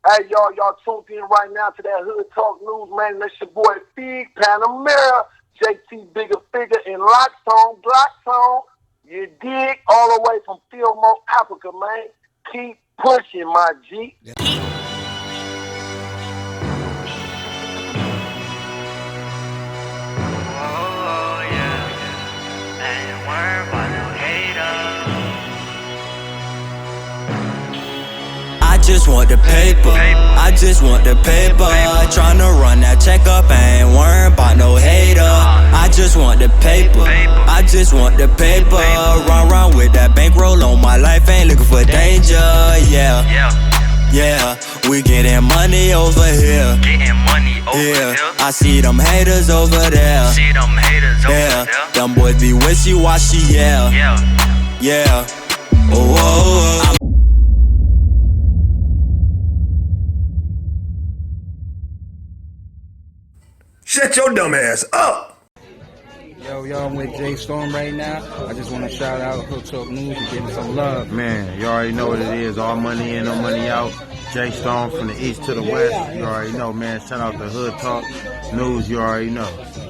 Hey, y'all tuned in right now to that Hood Talk News, man. That's your boy Fig, Panamera, JT Bigga Figga, and Lockstone, Blackstone. You dig? All the way from Fillmore, Africa, man. Keep pushing, my G. I just want the paper, I just want the paper. Tryna run that check up, I ain't worried about no hater. I just want the paper, I just want the paper. Run with that bankroll on my life, ain't looking for danger. Yeah, yeah, we getting money over here. Yeah, I see them haters over there. Yeah, them boys be wishy-washy, yeah. Yeah, oh. Shut your dumb ass up! Yo, I'm with Jay Storm right now. I just want to shout out Hood Talk News and give him some love. Man, you already know what it is. All money in, no money out. Jay Storm from the east to the west. You already know, man. Shout out to Hood Talk News. You already know.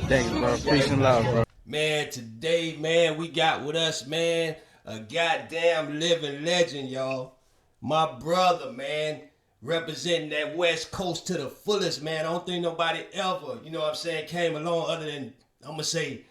Thanks, bro. Peace and love, bro. Man, today, man, we got with us, man, a goddamn living legend, y'all. My brother, man. Representing that West Coast to the fullest, man. I don't think nobody ever, you know what I'm saying, came along other than, I'm going to say,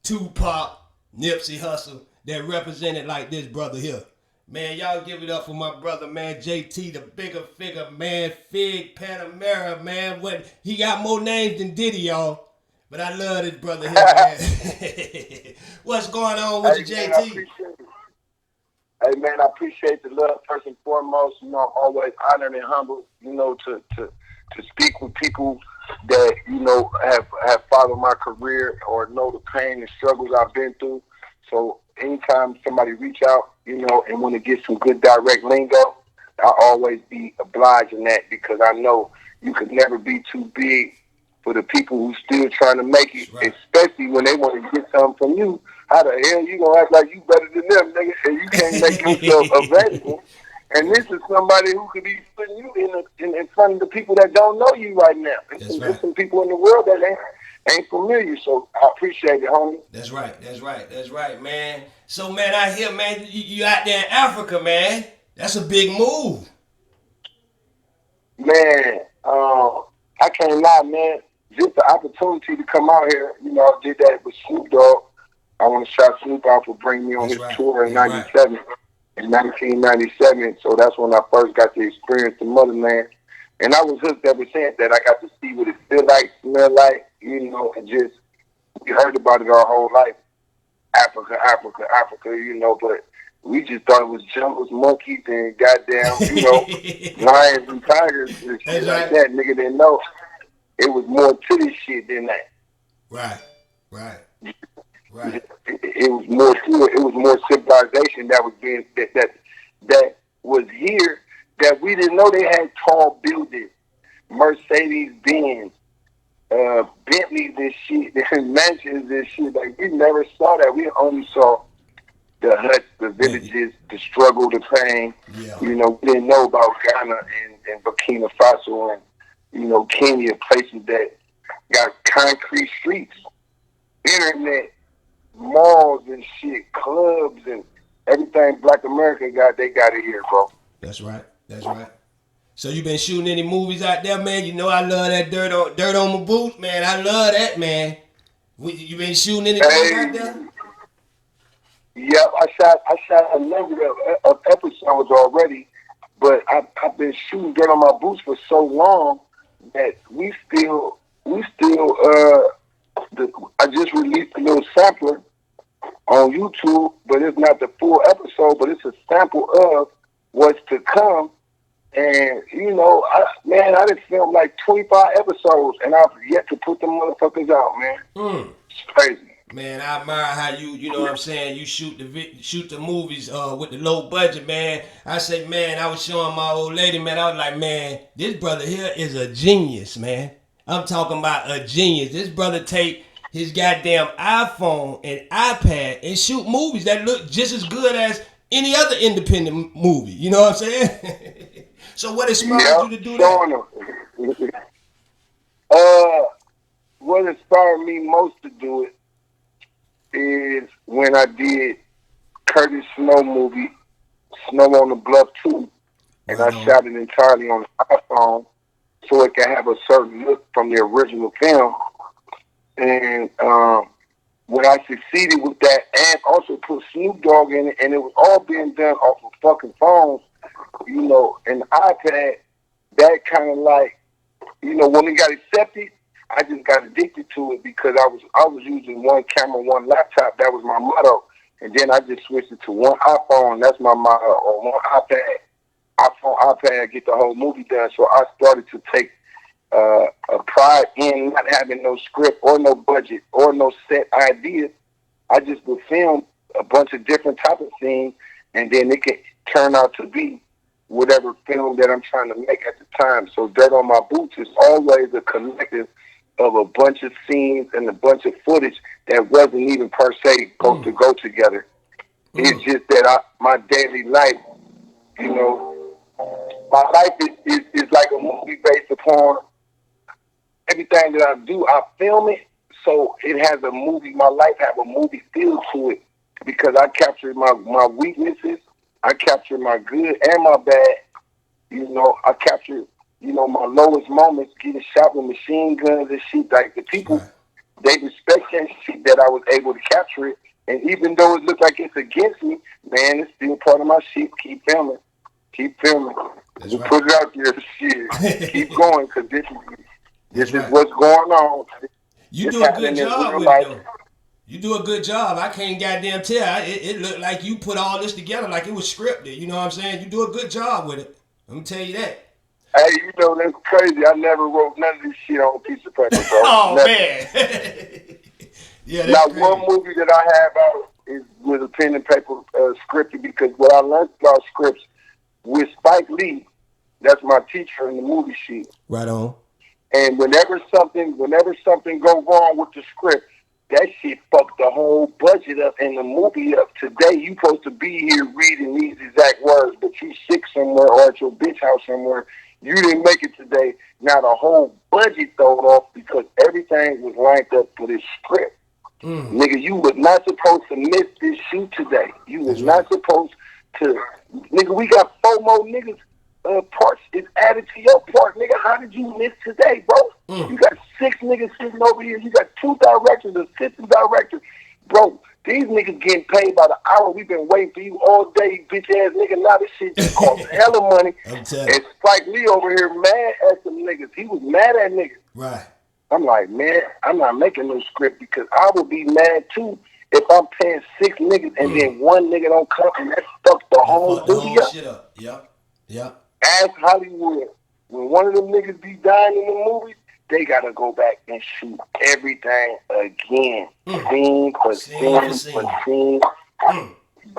Tupac, Nipsey, Hussle, that represented like this brother here. Man, y'all give it up for my brother, man, JT, the Bigga Figga, man, Fig, Panamera, man. What, he got more names than Diddy, y'all. But I love this brother here, man. What's going on with you, JT? Hey, man, I appreciate the love first and foremost. You know, I'm always honored and humbled, you know, to speak with people that, you know, have followed my career or know the pain and struggles I've been through. So anytime somebody reach out, you know, and want to get some good direct lingo, I'll always be obliging that because I know you could never be too big for the people who still trying to make it, right. Especially when they want to get something from you. How the hell you gonna act like you better than them, nigga, and you can't make yourself available? And this is somebody who could be putting you in front of the people that don't know you right now. There's some people in the world that ain't familiar, so I appreciate it, homie. That's right, man. So, man, I hear, man, you out there in Africa, man. That's a big move. Man, I can't lie, man. Just the opportunity to come out here, you know, I did that with Snoop Dogg. I want to shout Snoop out for bringing me on his tour in 97, in 1997. So that's when I first got to experience the motherland. And I was hooked ever since that. I got to see what it feel like, smell like, you know, and just, we heard about it our whole life. Africa, you know, but we just thought it was jungles, monkeys, and goddamn, you know, lions and tigers and shit like that. Nigga didn't know. It was more to this shit than that. Right. It was more to it. It was more civilization that was being that was here that we didn't know they had tall buildings, Mercedes Benz, Bentleys and shit, and mansions and shit. Like we never saw that. We only saw the huts, the villages, the struggle, the pain. Yeah. You know, we didn't know about Ghana and Burkina Faso and, you know, Kenya, places that got concrete streets, internet, malls and shit, clubs and everything Black America got, they got it here, bro. That's right. So you been shooting any movies out there, man? You know I love that dirt on my boots, man. I love that, man. You been shooting anything out there? Yep, I shot a number of episodes already, but I've been shooting dirt on my boots for so long that we still I just released a little sampler on YouTube, but it's not the full episode, but it's a sample of what's to come. And, you know, I done filmed like 25 episodes, and I've yet to put them motherfuckers out, man. It's crazy. Man, I admire how you know what I'm saying, you shoot the movies with the low budget, man. I say, man, I was showing my old lady, man, I was like, man, this brother here is a genius, man. I'm talking about a genius. This brother take his goddamn iPhone and iPad and shoot movies that look just as good as any other independent movie. You know what I'm saying? So what inspired you to do that? showing them. What inspired me most to do it is when I did Curtis Snow movie, Snow on the Bluff 2, and I shot it entirely on the iPhone so it can have a certain look from the original film. And when I succeeded with that and also put Snoop Dogg in it, and it was all being done off of fucking phones, you know, and the iPad, that kind of like, you know, when it got accepted, I just got addicted to it because I was using one camera, one laptop. That was my motto. And then I just switched it to one iPhone. That's my motto. Or one iPad, get the whole movie done. So I started to take a pride in not having no script or no budget or no set ideas. I just would film a bunch of different type of scenes, and then it can turn out to be whatever film that I'm trying to make at the time. So Dirt on My Boots is always a collective of a bunch of scenes and a bunch of footage that wasn't even per se supposed to go together. It's just that my daily life, you know, my life is like a movie based upon everything that I do. I film it so it has a movie, my life have a movie feel to it because I capture my weaknesses, I capture my good and my bad. You know, I capture, you know, my lowest moments, getting shot with machine guns and shit. Like, the people, they respect that shit that I was able to capture it. And even though it looked like it's against me, man, it's still part of my shit. Keep filming. Keep filming. Just put it out there. Shit. Keep going, because this is what's going on. You do a good job with it, though. You do a good job. I can't goddamn tell. It looked like you put all this together like it was scripted. You know what I'm saying? You do a good job with it. Let me tell you that. Hey, you know, that's crazy. I never wrote none of this shit on a piece of paper, bro. Oh, never. Man. Yeah, that's now, crazy. One movie that I have out is with a pen and paper scripted, because what I learned about scripts with Spike Lee, that's my teacher in the movie shit. Right on. And whenever something go wrong with the script, that shit fucked the whole budget up and the movie up. Today, you supposed to be here reading these exact words, but you sick somewhere or at your bitch house somewhere. You didn't make it today. Now the whole budget thrown off because everything was lined up for this script. Nigga, you was not supposed to miss this shoot today. You was not supposed to. Nigga, we got 4 more niggas. Parts is added to your part, nigga. How did you miss today, bro? You got 6 niggas sitting over here. You got 2 directors, assistant directors. Bro, these niggas getting paid by the hour. We've been waiting for you all day, bitch ass nigga. Now this shit just costs hella money. And Spike Lee over here mad at some niggas. He was mad at niggas. Right. I'm like, man, I'm not making no script because I would be mad too if I'm paying 6 niggas and then 1 nigga don't come and that fucked the whole movie up. Shit up. Yep. Ask Hollywood, when one of them niggas be dying in the movie, they gotta go back and shoot everything again. Scene for scene.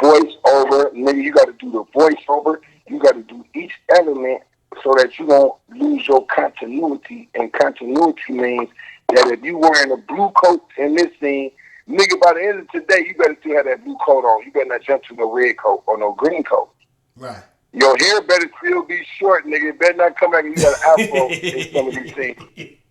Voice over. Nigga, you gotta do the voiceover. You gotta do each element so that you don't lose your continuity. And continuity means that if you wearing a blue coat in this scene, nigga, by the end of today, you better still have that blue coat on. You better not jump to no red coat or no green coat. Right. Your hair better still be short, nigga. It better not come back and you got an afro in some of these things.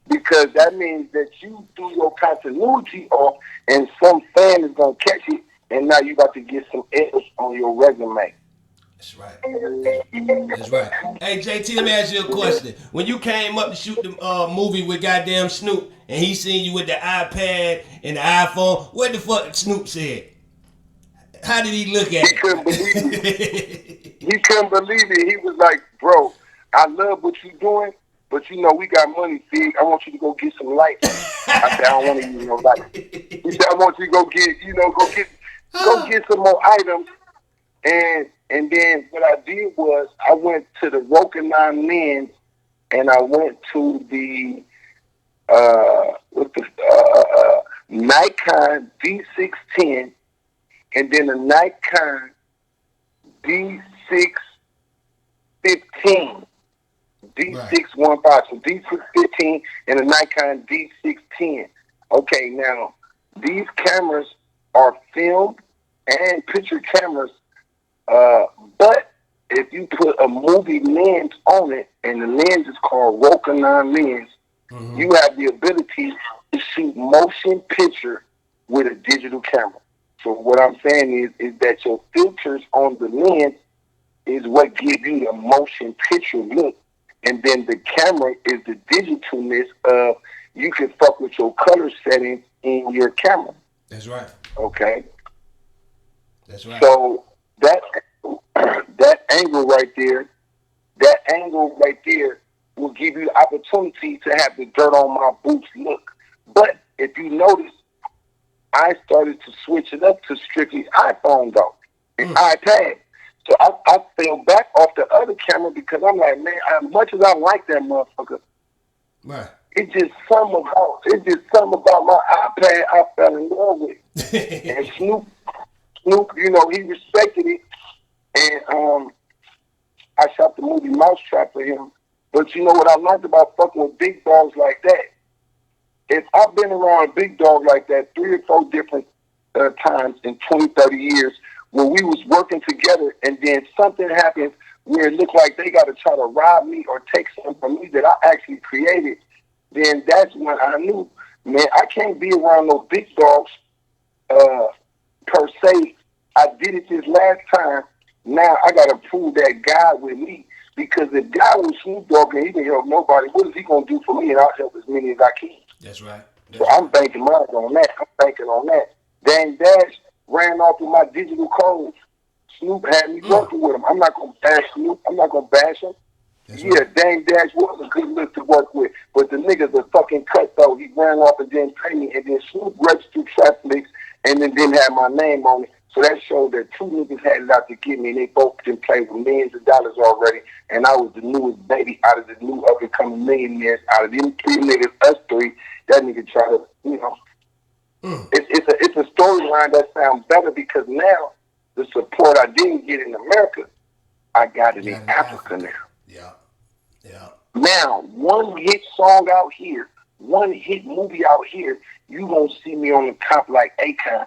Because that means that you threw your continuity off and some fan is going to catch it, and now you about to get some edge on your resume. That's right. That's right. Hey, JT, let me ask you a question. When you came up to shoot the movie with goddamn Snoop, and he seen you with the iPad and the iPhone, what the fuck Snoop said? How did he look at it? He couldn't believe it. He couldn't believe it. He was like, bro, I love what you're doing, but you know, we got money, Fig. I want you to go get some lights. I said, I don't want to use no lights. He said, I want you to go get some more items. And then what I did was I went to the Roken 9 lens, and I went to the Nikon D610, and then the Nikon D615. D615, so D615 and the Nikon D610. Okay, now these cameras are film and picture cameras, but if you put a movie lens on it, and the lens is called Rokinon lens, you have the ability to shoot motion picture with a digital camera. So what I'm saying is that your filters on the lens is what gives you the motion picture look, and then the camera is the digitalness of you can fuck with your color settings in your camera. That's right. Okay. That's right. So that angle right there will give you the opportunity to have the dirt on my boots look. But if you notice, I started to switch it up to strictly iPhone though, and iPad. So I fell back off the other camera because I'm like, man, as much as I like that motherfucker, right. it's just something about my iPad I fell in love with. And Snoop, you know, he respected it, and I shot the movie Mousetrap for him. But you know what I learned about fucking with big dogs like that? If I've been around a big dog like that 3 or 4 different times in 20, 30 years, when we was working together and then something happens where it looked like they got to try to rob me or take something from me that I actually created, then that's when I knew, man, I can't be around those big dogs per se. I did it this last time. Now I got to prove that God with me. Because if God was Snoop Dogg and he didn't help nobody, what is he going to do for me? And I'll help as many as I can. That's right. So I'm banking mine on that. I'm banking on that. Dame Dash ran off with my digital codes. Snoop had me working with him. I'm not going to bash Snoop. I'm not going to bash him. That's right. Dame Dash was a good look to work with. But the nigga's a fucking cutthroat. He ran off and didn't pay me. And then Snoop registered traffic and then didn't have my name on it. So that showed that 2 niggas had it out to get me, and they both didn't play with millions of dollars already. And I was the newest baby out of the new up-and-coming millionaires. Out of them 3 niggas, us 3, that nigga tried to, you know. It's a storyline that sounds better because now the support I didn't get in America, I got it in Africa now. Yeah. Yeah. Now, one hit song out here, one hit movie out here, you gonna see me on the top like Akon.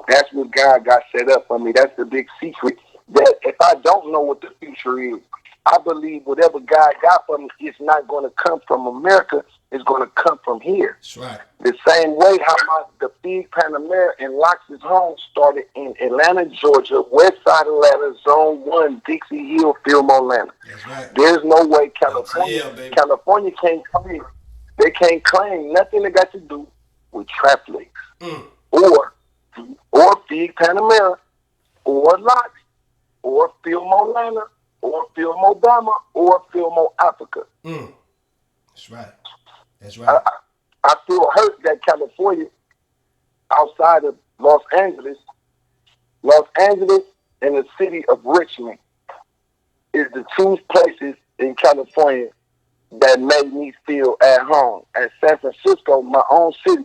That's what God got set up for me. That's the big secret. That if I don't know what the future is, I believe whatever God got for me is not going to come from America. It's going to come from here. That's right. The same way how the Big Panamera and Lox's home started in Atlanta, Georgia, West Side Atlanta, Zone 1, Dixie Hill, Film, Atlanta. That's right. There's no way California can't claim. They can't claim nothing that got to do with trap links or Big Panamera, or Lox, or Film Atlanta, or Film Obama, or Film Africa. That's right. That's right. I feel hurt that California, outside of Los Angeles and the city of Richmond is the 2 places in California that made me feel at home. At San Francisco, my own city,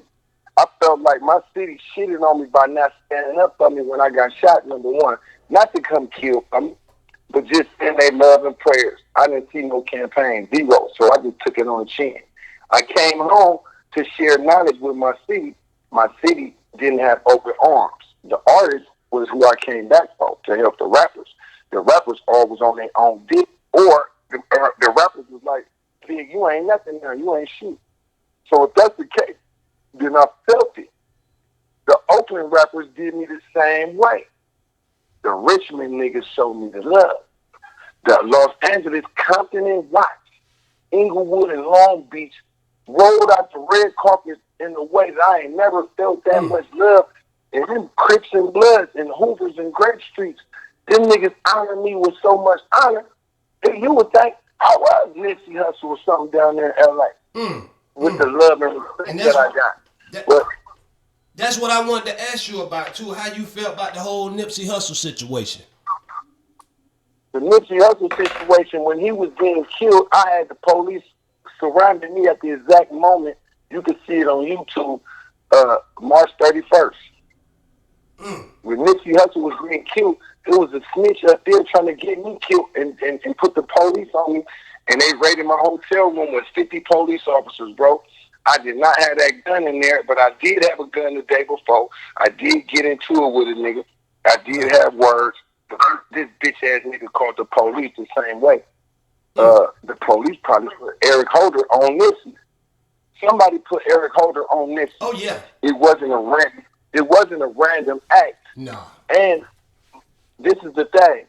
I felt like my city shitted on me by not standing up for me when I got shot, number 1. Not to come kill for me, but just send their love and prayers. I didn't see no campaign, 0. So I just took it on the chin. I came home to share knowledge with my city. My city didn't have open arms. The artists was who I came back for to help the rappers. The rappers all was on their own dick, or the rappers was like, Big, you ain't nothing now. You ain't shit. So if that's the case, then I felt it. The Oakland rappers did me the same way. The Richmond niggas showed me the love. The Los Angeles, Compton, and Watts, Inglewood, and Long Beach rolled out the red carpet in a way that I ain't never felt that much love. And them Crips and Bloods and Hoovers and Grape Streets, them niggas honor me with so much honor that you would think I was Nipsey Hussle or something down there in L.A. With the love and respect that I got. That's what I wanted to ask you about, too, how you felt about the whole Nipsey Hussle situation. The Nipsey Hussle situation, when he was being killed, I had the police surrounding me at the exact moment. You can see it on YouTube, March 31st. When Nipsey Hussle was being killed, there was a snitch up there trying to get me killed and put the police on me. And they raided my hotel room with 50 police officers, bro. I did not have that gun in there, but I did have a gun the day before. I did get into it with a nigga. I did have words. But this bitch ass nigga called the police the same way. The police probably put Eric Holder on Nipsey. Somebody put Eric Holder on Nipsey. Oh yeah. It wasn't a random act. No. And this is the thing.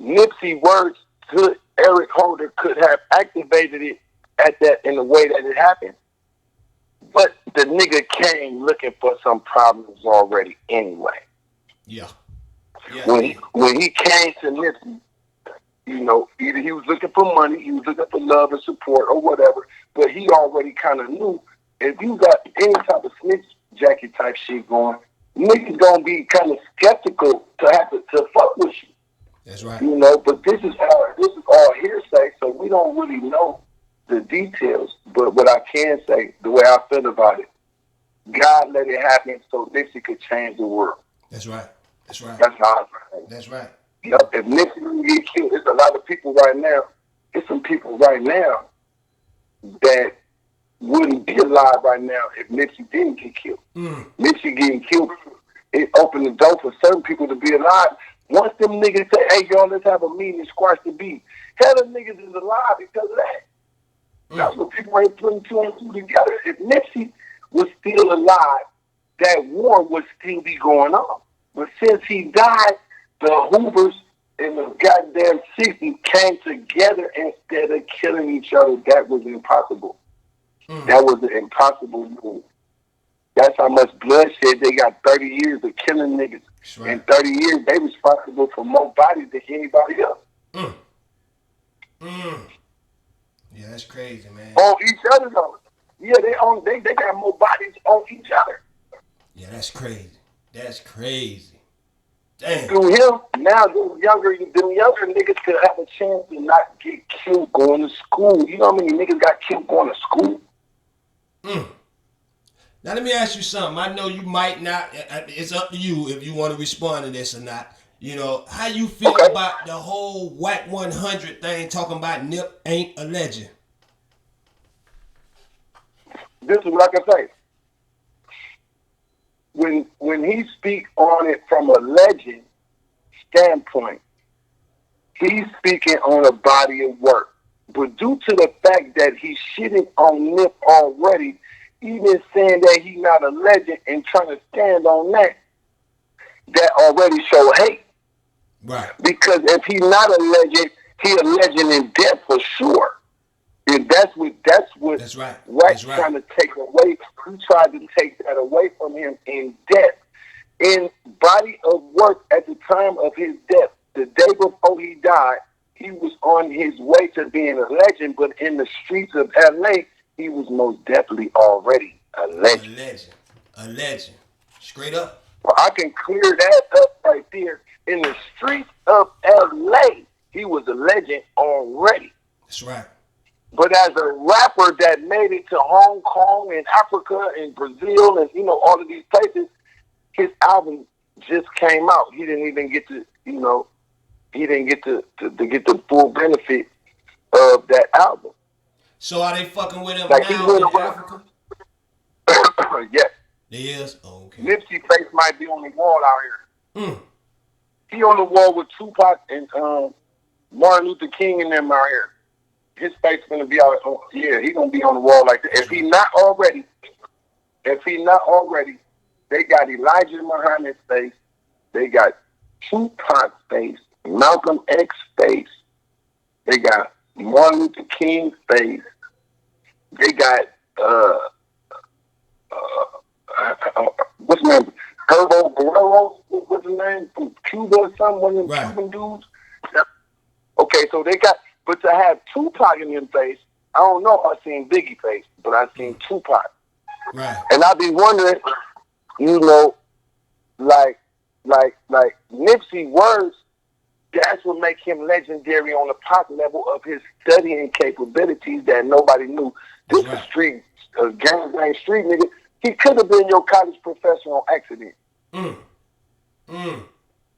Nipsey words to Eric Holder could have activated it at that in the way that it happened. But the nigga came looking for some problems already anyway. Yeah. When he came to Nipsey, you know, either he was looking for money, he was looking for love and support or whatever, but he already kind of knew if you got any type of snitch jacket type shit going, niggas gonna be kind of skeptical to fuck with you. That's right. You know, but this is all hearsay, so we don't really know the details. But what I can say, the way I feel about it, God let it happen so Nipsey could change the world. That's right. That's right. That's how I feel. That's right. Yep. If Nipsey didn't get killed, there's a lot of people right now. There's some people right now that wouldn't be alive right now if Nipsey didn't get killed. Nipsey getting killed, it opened the door for certain people to be alive. Once them niggas say, hey, y'all, let's have a meeting and squash the beef. Hell, them niggas is alive because of that. That's what people ain't putting two and two together. If Nipsey was still alive, that war would still be going on. But since he died, the Hoovers and the goddamn 60s came together instead of killing each other. That was impossible. That was an impossible move. That's how much bloodshed they got. 30 years of killing niggas. Right. In 30 years, they responsible for more bodies than anybody else. Yeah, that's crazy, man. On each other, though. Yeah, they got more bodies on each other. Yeah, that's crazy. That's crazy. Damn. Through him, now them younger niggas could have a chance to not get killed going to school. You know how many niggas got killed going to school? Now let me ask you something. I know you might not. It's up to you if you want to respond to this or not. You know, how you feel about the whole Whack 100 thing, talking about Nip ain't a legend? This is what I can say. When he speak on it from a legend standpoint, he's speaking on a body of work. But due to the fact that he's shitting on Nip already, even saying that he's not a legend and trying to stand on that already show hate. Right. Because if he's not a legend, he a legend in death for sure. And that's what right. Wack's trying to take away. He tried to take that away from him in death. In body of work at the time of his death, the day before he died, he was on his way to being a legend, but in the streets of LA, he was most definitely already a legend. A legend. Straight up. Well, I can clear that up right there. In the streets of LA, he was a legend already. That's right. But as a rapper that made it to Hong Kong and Africa and Brazil and, you know, all of these places, his album just came out. He didn't even get to, you know, he didn't get to get the full benefit of that album. So are they fucking with him like now in Africa? Yes. He is? Oh, okay. Nipsey face might be on the wall out here. He on the wall with Tupac and Martin Luther King and them out here. His face gonna be out. Yeah, he gonna be on the wall like that. If he not already, they got Elijah Muhammad's face. They got Tupac's face. Malcolm X's face. They got Martin Luther King's face. They got what's his name? Herbo Guerrero. What's his name? From Cuba or something. One of them Cuban dudes. Okay, so they got. But to have Tupac in his face, I don't know. I've seen Biggie face, but I've seen Tupac. Right. And I be wondering, you know, like Nipsey words. That's what make him legendary on the pop level of his studying capabilities that nobody knew. This is street, gang street nigga. He could have been your college professor on accident.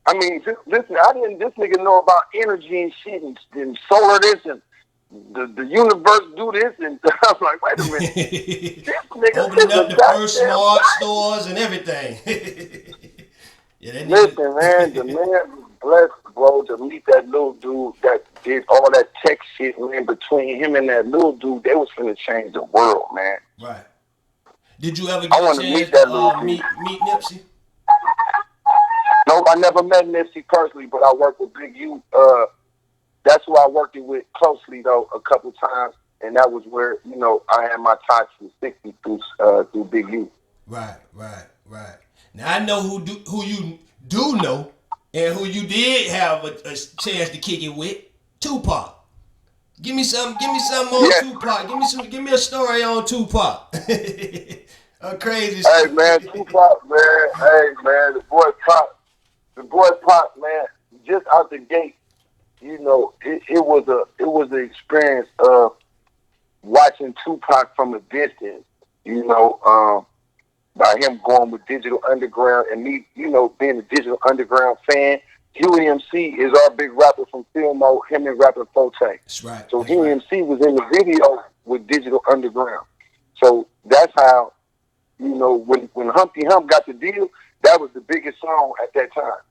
I mean, listen, this nigga know about energy and shit and solar this and the universe do this and I'm like, wait a minute. This nigga opening up the first smart stores and everything. Yeah, listen, man, the man was blessed, bro, to meet that little dude that did all that tech shit, man. Between him and that little dude, they was finna change the world, man. Right. Did you ever I get a want to chance meet that little to dude. meet Nipsey? No, I never met Nipsey personally, but I worked with Big U. That's who I worked with closely though a couple times, and that was where I had my touch from 60 through Big U. Right. Now I know who you do know, and who you did have a chance to kick it with. Tupac. Give me some on Tupac. Give me a story on Tupac. A crazy story. Hey man, Tupac, man. Hey man, the boy Pop, man. Just out the gate, it was an experience of watching Tupac from a distance. By him going with Digital Underground and me, being a Digital Underground fan. Huey MC is our big rapper from Filmo, him and rapper Forte. That's right. So Huey MC was in the video with Digital Underground. So that's how, when Humpty Hump got the deal, that was the biggest song at that time.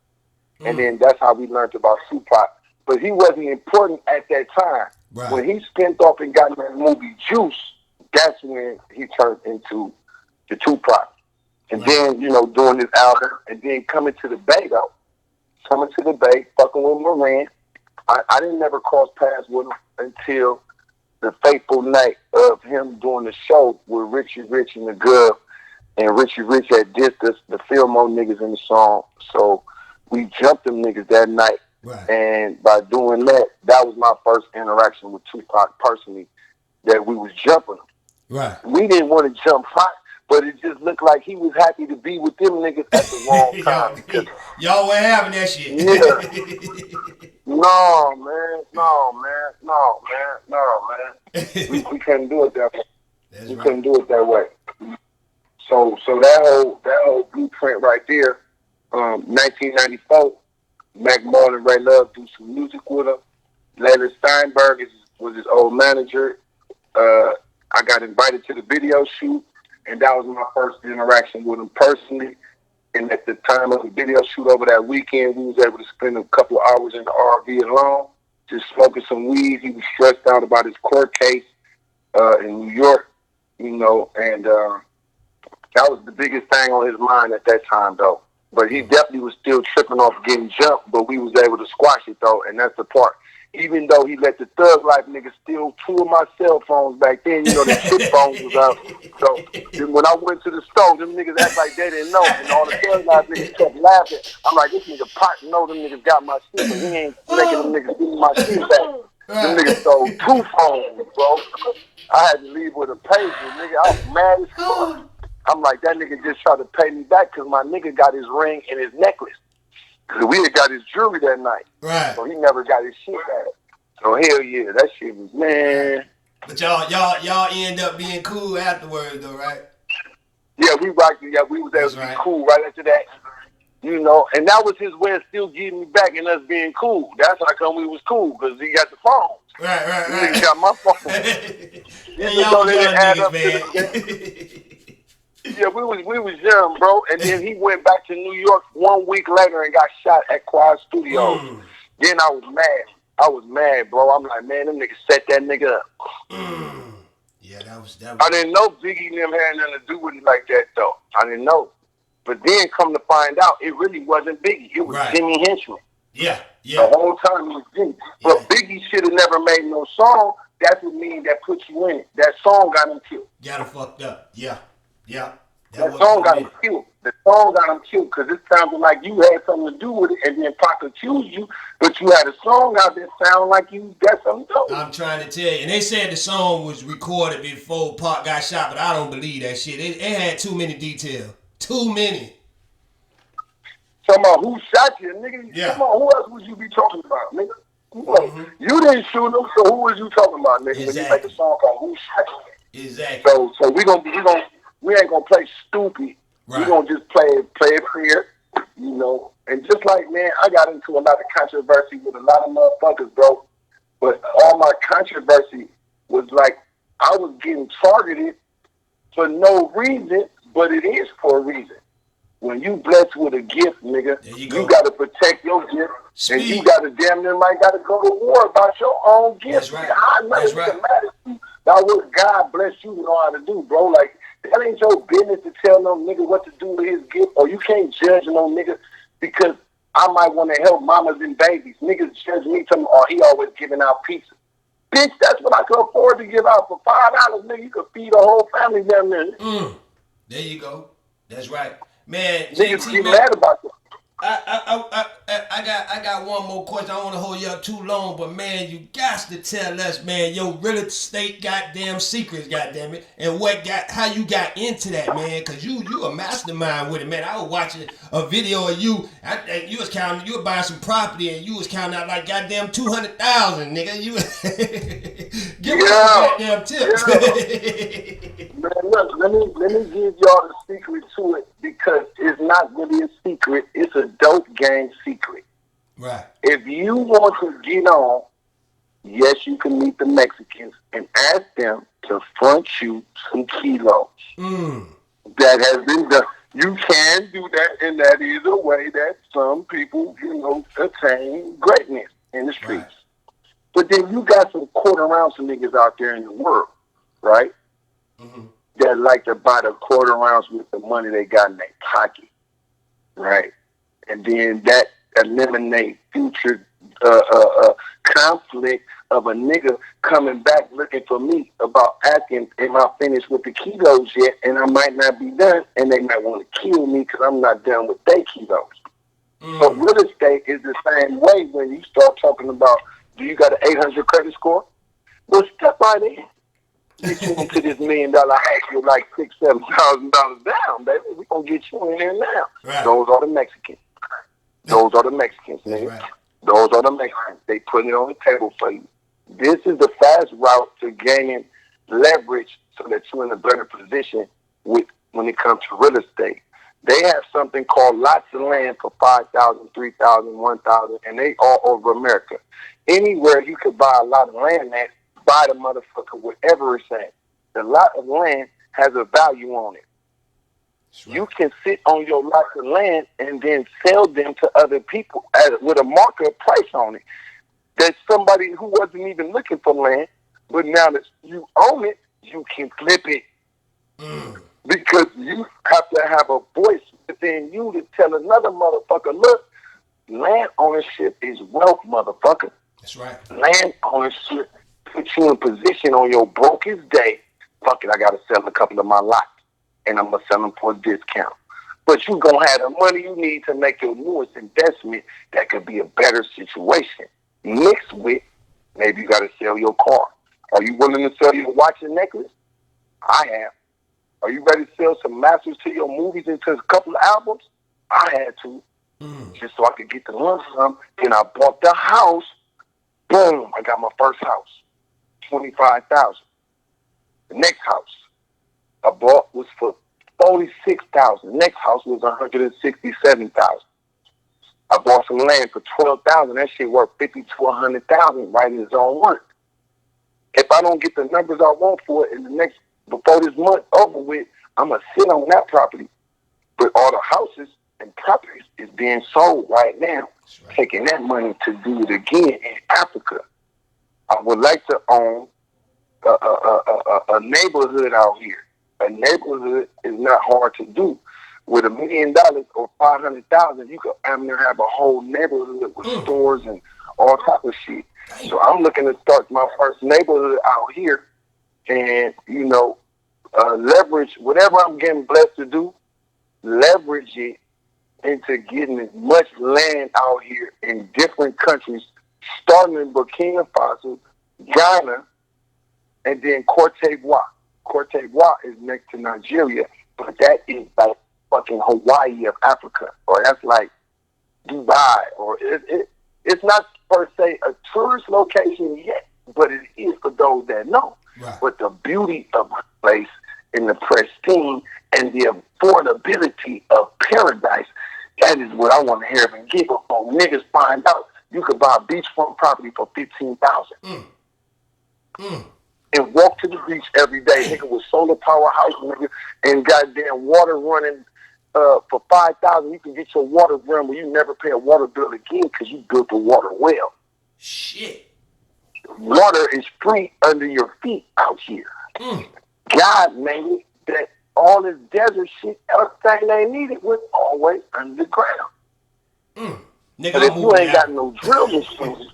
And then that's how we learned about Tupac. But he wasn't important at that time. Right. When he spent off and got in that movie Juice, that's when he turned into the Tupac. And then, doing this album, and then coming to the Bay, though. Coming to the Bay, fucking with Moran. I didn't never cross paths with him until the fateful night of him doing the show with Richie Rich and the Gov. And Richie Rich had dissed us, the Filmo niggas in the song. So we jumped them niggas that night. Right. And by doing that, that was my first interaction with Tupac personally, that we was jumping them. Right. We didn't want to jump hot, but it just looked like he was happy to be with them niggas at the wrong time. Y'all weren't having that shit. Yeah. No, man. We couldn't do it that way. We couldn't do it that way. So that whole blueprint right there, 1994, Mac Marlon and Ray Love do some music with him. Layla Steinberg was his old manager. I got invited to the video shoot, and that was my first interaction with him personally. And at the time of the video shoot over that weekend, we was able to spend a couple of hours in the RV alone, just smoking some weed. He was stressed out about his court case in New York, and that was the biggest thing on his mind at that time, though. But he definitely was still tripping off getting jumped, but we was able to squash it, though, and that's the part. Even though he let the Thug Life niggas steal 2 of my cell phones back then, the flip phones was out. So when I went to the store, them niggas act like they didn't know, and all the Thug Life niggas kept laughing. I'm like, this nigga Pot know them niggas got my shit, but he ain't making them niggas give me my shit back. Them niggas stole 2 phones, bro. I had to leave with a pager, nigga. I was mad as fuck. I'm like, that nigga just tried to pay me back because my nigga got his ring and his necklace. Because we had got his jewelry that night. Right. So he never got his shit back. So hell yeah, that shit was, man. But y'all end up being cool afterwards though, right? Yeah, we rocked it. Yeah, we was able to be cool right after that. And that was his way of still getting me back and us being cool. That's how come we was cool, because he got the phone. Right. He got my phone. Hey, y'all young niggas, man. Yeah, we was young, bro. And then he went back to New York 1 week later and got shot at Quad Studios. Then I was mad, bro. I'm like, man, them niggas set that nigga up. Yeah, that was. I didn't know Biggie and them had nothing to do with it like that, though. I didn't know. But then come to find out, it really wasn't Biggie. It was Jimmy Henchman. Yeah. The whole time it was Biggie. But Biggie should have never made no song. That's what mean that put you in it. That song got him killed. Got him fucked up. Yeah. That song got him killed. The song got him killed because it sounded like you had something to do with it, and then Pac accused you, but you had a song out that sounded like you got something to do. I'm trying to tell you. And they said the song was recorded before Pac got shot, but I don't believe that shit. It had too many details. Too many. Talking about who shot you, nigga. Yeah. Come on, who else would you be talking about, nigga? You didn't shoot him, so who was you talking about, nigga? When you make a song called Who Shot You? Exactly. So we ain't gonna play stupid. Right. We gonna just play it clear, And just like, man, I got into a lot of controversy with a lot of motherfuckers, bro. But all my controversy was like I was getting targeted for no reason, but it is for a reason. when you blessed with a gift, nigga, you got to protect your gift. Speed. And you got to damn near might got to go to war about your own gift. That's right. That's right. That's what God bless you to know how to do, bro. Like, that ain't your business to tell no nigga what to do with his gift, or you can't judge no nigga because I might want to help mamas and babies. Niggas judge me to, or he always giving out pizza. Bitch, that's what I could afford to give out for $5. Nigga, you could feed a whole family down there. There you go. That's right, man. Niggas get mad about that. I got one more question. I don't want to hold you up too long, but man, you got to tell us, man, your real estate goddamn secrets, goddamn it, and how you got into that, man, because you a mastermind with it, man. I was watching a video of you. I think you were buying some property and you was counting out like goddamn 200,000, nigga. You give us some goddamn tips. Man, look, let me give y'all the secret to it because it's not really a secret. It's a dope game secret. Right. If you want to get on, yes, you can meet the Mexicans and ask them to front you some kilos. That has been done. You can do that, and that is a way that some people, attain greatness in the streets. Right. But then you got some quarter-ounce niggas out there in the world, right? That like to buy the quarter-ounce with the money they got in their pocket, right? And then that eliminate future conflict of a nigga coming back looking for me about asking, am I finished with the kilos yet? And I might not be done, and they might want to kill me because I'm not done with their kilos. But real estate is the same way when you start talking about, do you got an 800 credit score? Well, step right in. Get you into this $1 million house with like $6,000-$7,000 down, baby. We gonna get you in there now. Right. Those are the Mexicans. Those are the Mexicans, nigga. Right. Those are the Mexicans. They put it on the table for you. This is the fast route to gaining leverage so that you're in a better position when it comes to real estate. They have something called lots of land for $5,000, $3,000, $1,000, and they all over America. Anywhere you could buy a lot of land at, buy the motherfucker, whatever it's at. The lot of land has a value on it. Right. You can sit on your lot of land and then sell them to other people with a market price on it. There's somebody who wasn't even looking for land, but now that you own it, you can flip it. Because you have to have a voice within you to tell another motherfucker, look, land ownership is wealth, motherfucker. That's right. Land ownership put you in position on your brokest day. Fuck it, I got to sell a couple of my lots, and I'm going to sell them for a discount. But you going to have the money you need to make your newest investment that could be a better situation. Mixed with, maybe you got to sell your car. Are you willing to sell your watch and necklace? I have. Are you ready to sell some masters to your movies and to a couple of albums? I had to. Just so I could get the lump sum. Then I bought the house. Boom, I got my first house. $25,000. The next house I bought was for $46,000. The next house was $167,000. I bought some land for $12,000. That shit worth $50,000 to $100,000 right in its own work. If I don't get the numbers I want for it before this month over with, I'm gonna sit on that property. But all the houses and properties is being sold right now. Right. Taking that money to do it again in Africa. I would like to own a neighborhood out here. A neighborhood is not hard to do. With $1 million or $500,000, you could have a whole neighborhood with stores and all type of shit. So I'm looking to start my first neighborhood out here, and leverage whatever I'm getting blessed to do. Leverage it into getting as much land out here in different countries, starting in Burkina Faso, Ghana, and then Cote d'Ivoire. Cote d'Ivoire is next to Nigeria, but that is like fucking Hawaii of Africa, or that's like Dubai, or it's not per se a tourist location yet, but it is for those that know. Right. But the beauty of the place and the pristine and the affordability of paradise, that is what I want to hear and give up on. Niggas find out you could buy a beachfront property for $15,000. And walk to the beach every day, nigga, with solar power house, nigga, and goddamn water running for $5,000, you can get your water run where you never pay a water bill again because you built a water well. Shit. Water is free under your feet out here. God made it that all this desert shit, everything they needed was always underground. Nigga, But if you ain't got no drill machines,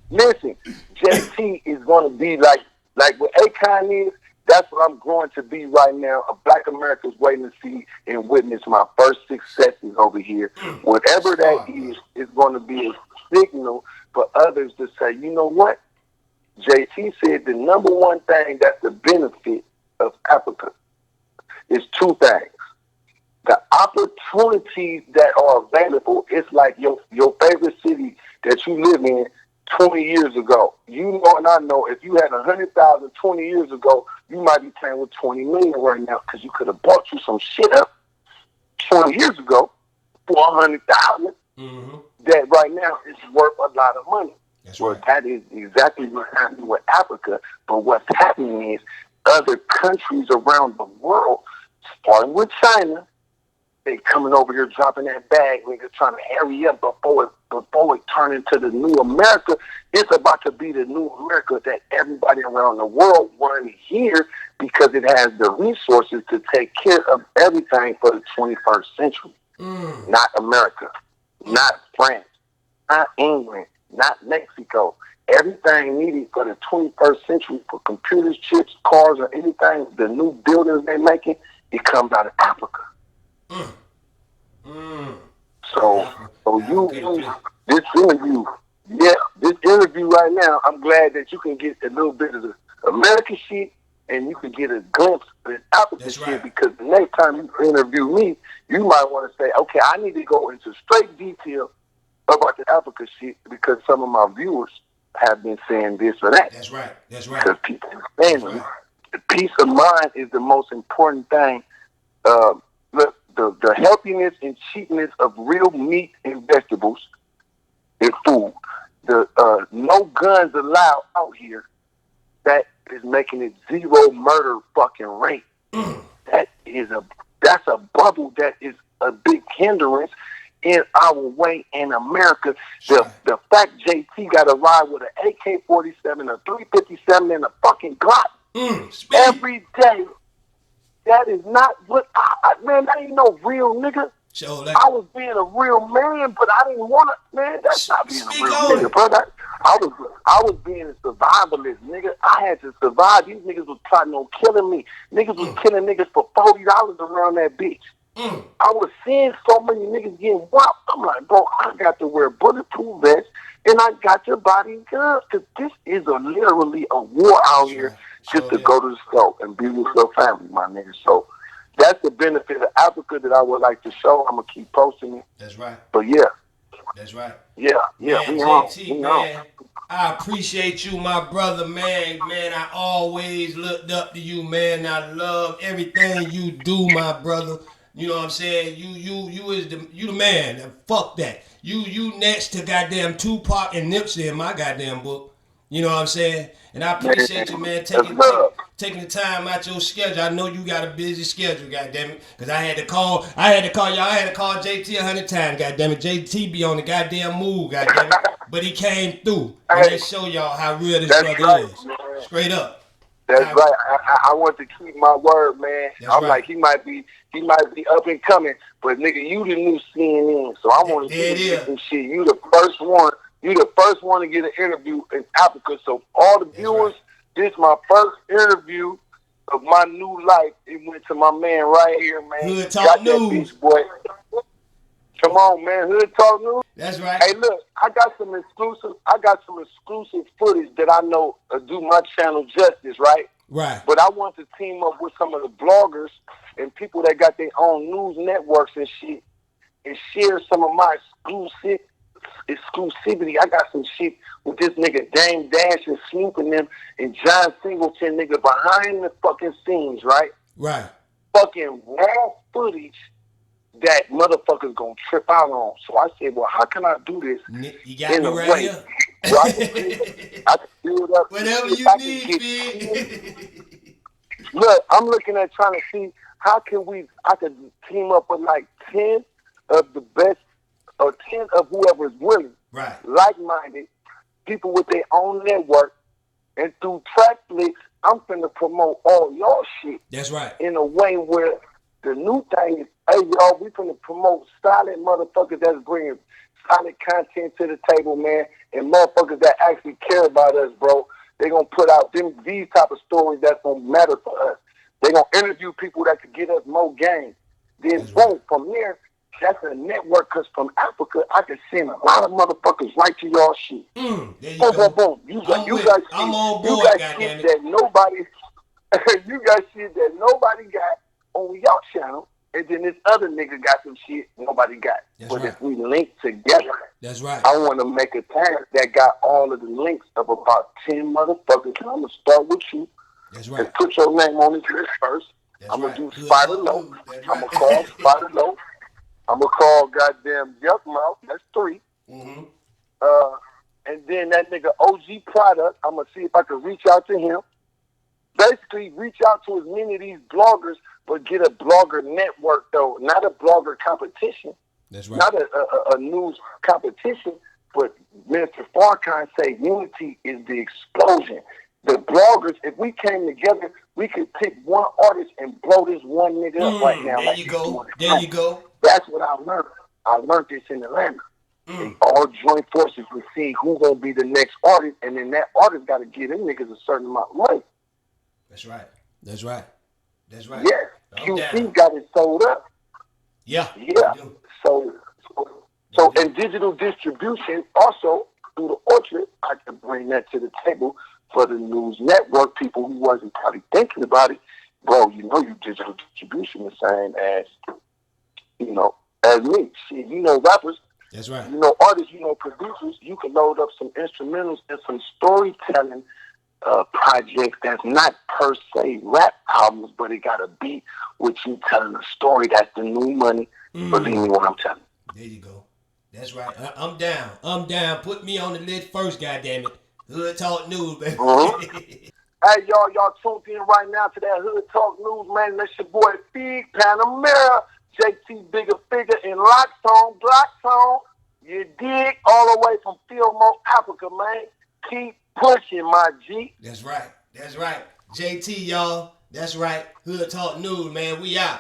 listen, JT is going to be like what Akon is. That's what I'm going to be right now. A Black America's waiting to see and witness my first successes over here. Whatever that is going to be a signal for others to say, you know what? JT said the number one thing that's the benefit of Africa is two things. The opportunities that are available, it's like your favorite city that you live in 20 years ago. You know and I know if you had 100,000 20 years ago, you might be playing with 20 million right now because you could have bought you some shit up 20 years ago for 100,000 that right now is worth a lot of money. That's well, right. that is exactly what's happening with Africa. But what's happening is other countries around the world, starting with China, they coming over here dropping that bag, nigga, trying to hurry up before it turn into the new America. It's about to be the new America that everybody around the world want to hear because it has the resources to take care of everything for the 21st century. Not America, not France, not England, not Mexico. Everything needed for the 21st century for computers, chips, cars, or anything, the new buildings they're making, it comes out of Africa. So this interview right now, I'm glad that you can get a little bit of the American shit and you can get a glimpse of the African shit because the next time you interview me, you might want to say, okay, I need to go into straight detail about the Africa shit because some of my viewers have been saying this or that. That's right. Because people are saying the peace of mind is the most important thing. Look, the healthiness and cheapness of real meat and vegetables and food. The no guns allowed out here. That is making it zero murder fucking rate. That's a bubble that is a big hindrance in our way in America. The fact JT got to ride with an AK-47, a 357, and a fucking Glock every day. That is not what man, that ain't no real nigga. I was being a real man, but I didn't want to, man, that's not being a real nigga, brother. I was being a survivalist, nigga. I had to survive. These niggas was plotting on killing me. Niggas was killing niggas for $40 around that bitch. I was seeing so many niggas getting whopped. I'm like, bro, I got to wear bulletproof vests and I got your body guns because this is literally a war out here just to go to the store and be with your family, my nigga. So that's the benefit of Africa that I would like to show. I'm going to keep posting it. That's right. But yeah. That's right. Yeah. Man, JT, man, I appreciate you, my brother, man. Man, I always looked up to you, man. I love everything you do, my brother. You know what I'm saying? You the man. Fuck that. You next to goddamn Tupac and Nipsey in my goddamn book. You know what I'm saying? And I appreciate you, man, taking the time out your schedule. I know you got a busy schedule, goddammit. Because I had to call y'all. I had to call JT 100 times, goddammit. JT be on the goddamn move, goddammit. But he came through. And they show y'all how real this brother is. Straight up. That's right. I want to keep my word, man. I'm like, he might be up and coming, but nigga, you the new CNN, so I want to see some shit. You the first one. You the first one to get an interview in Africa. So all the viewers, this is my first interview of my new life. It went to my man right here, man. Hood Talk News, beach boy. Come on, man. Hood Talk News. That's right. Hey, look, I got some exclusive footage that I know do my channel justice, right? Right. But I want to team up with some of the bloggers and people that got their own news networks and shit and share some of my exclusivity. I got some shit with this nigga Dame Dash and Snoop and them and John Singleton, nigga, behind the fucking scenes, right? Right. Fucking raw footage that motherfuckers gonna trip out on. So I said, well, how can I do this you got me right here. So I can build up. Whatever you need, man. Look, I'm looking at trying to see how can I could team up with like 10 of the best, or 10 of whoever's willing, Right. like-minded, people with their own network, and through Trackflix, I'm finna promote all y'all shit. That's right. In a way where the new thing is, hey, y'all, we finna promote solid motherfuckers that's bringing solid content to the table, man, and motherfuckers that actually care about us, bro. They gonna put out these type of stories that's gonna matter for us. They gonna interview people that could get us more game. Then boom, from there, that's a network, because from Africa, I can send a lot of motherfuckers right to y'all shit. There you Boom, go. boom, boom. You guys see, I'm on you board, got goddamn shit it. that nobody, you got shit that nobody got on y'all channel, and then this other nigga got some shit nobody got. That's But right. if we link together, That's right. I want to make a tag that got all of the links of about 10 motherfuckers. And I'm going to start with you. That's right. And put your name on this list first. That's I'm going right. to do Good Spider talk, Low. dude. That's I'm right. going to call Spider Low. I'm going to call goddamn Yuck Mouth. That's 3. Mm-hmm. And then that nigga OG Product, I'm going to see if I can reach out to him. Basically, reach out to as many of these bloggers, but get a blogger network, though. Not a blogger competition. That's right. Not a news competition, but Mr. Farrakhan say unity is the explosion. The bloggers, if we came together, we could pick one artist and blow this one nigga up right now. There like you he's go. doing it. There you go. That's what I learned. I learned this in Atlanta. They all join forces to see who's going to be the next artist, and then that artist got to give them niggas a certain amount of money. That's right. That's right. That's right. Yeah. I'm QC down. got it sold up. Yeah. Yeah. I do. So in digital distribution, also through the Orchard, I can bring that to the table for the news network, people who wasn't probably thinking about it. Bro, you know, you digital distribution the same as, you know, as me. Shit, you know, rappers, That's right. you know, artists, you know, producers, you can load up some instrumentals and some storytelling projects that's not per se rap albums, but it got a beat with you telling a story. That's the new money. Believe me when I'm telling you. There you go. That's right. I'm down. I'm down. Put me on the list first, goddammit. Hood Talk News, baby. Hey, y'all tuned in right now to that Hood Talk News, man. That's your boy Fig, Panamera, JT Bigga Figga in Lockstone, Blackstone. You dig? All the way from Fillmore, Africa, man. Keep pushing, my G. That's right. That's right. JT, y'all. That's right. Hood Talk News, man. We out.